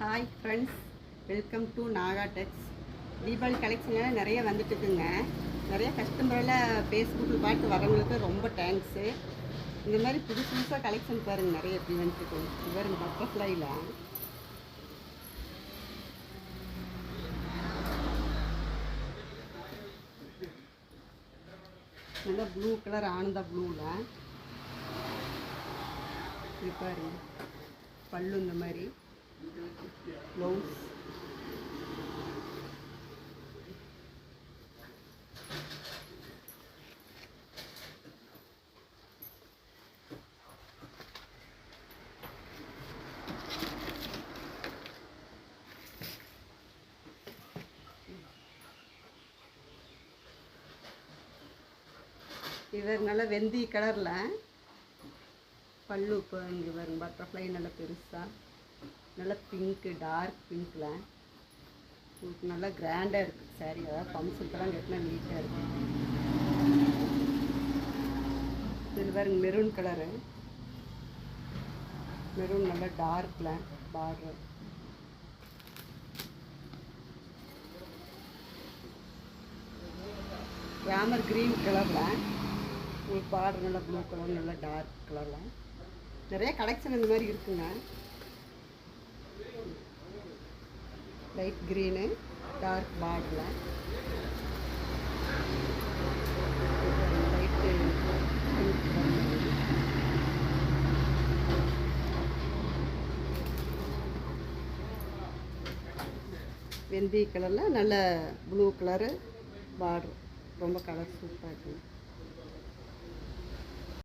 Hi friends, welcome to Naga techs. Deepavali கலெக்ஷன்லாம் நிறைய வந்துட்டுருக்குங்க. நிறைய கஸ்டமரெல்லாம் ஃபேஸ்புக்கில் பார்த்து வரவங்களுக்கு ரொம்ப தேங்க்ஸு. இந்த மாதிரி புதுசாக கலெக்ஷன் பாருங்கள், நிறைய எப்படி வந்துட்டுருக்கு. இது பட்டர்ஃப்ளைல நல்லா ப்ளூ கலர் ஆனந்தா ப்ளூவில் இது பாருங்க. பல்லு இந்த மாதிரி ப்ளவுஸ் இது நல்லா வெந்தி கலரில் பல்லு. இப்போ இங்கே பாருங்க, பட்டர்ஃப்ளை நல்லா பெருசாக, நல்லா பிங்க்கு, டார்க் பிங்க்கில் உங்களுக்கு நல்லா கிராண்டாக இருக்குது சாரீ. அதாவது ஃபங்க்ஷனுக்கெல்லாம் கட்டினா நீட்டாக இருக்குது. இது பாருங்க, மெரூன் கலரு, மெரூன் நல்லா டார்க்கில் பார்டர். ராமர் க்ரீன் கலரில் உங்களுக்கு பார்டர் நல்லா ப்ளூ கலர், நல்லா டார்க் கலரில் நிறைய கலெக்ஷன் இந்த மாதிரி இருக்குங்க. லைட் க்ரீனு, டார்க் பார்டரில் லைட்டு வெந்தய கலரில் நல்ல ப்ளூ கலரு பார்டர். ரொம்ப கலர் சூப்பராக இருக்குது.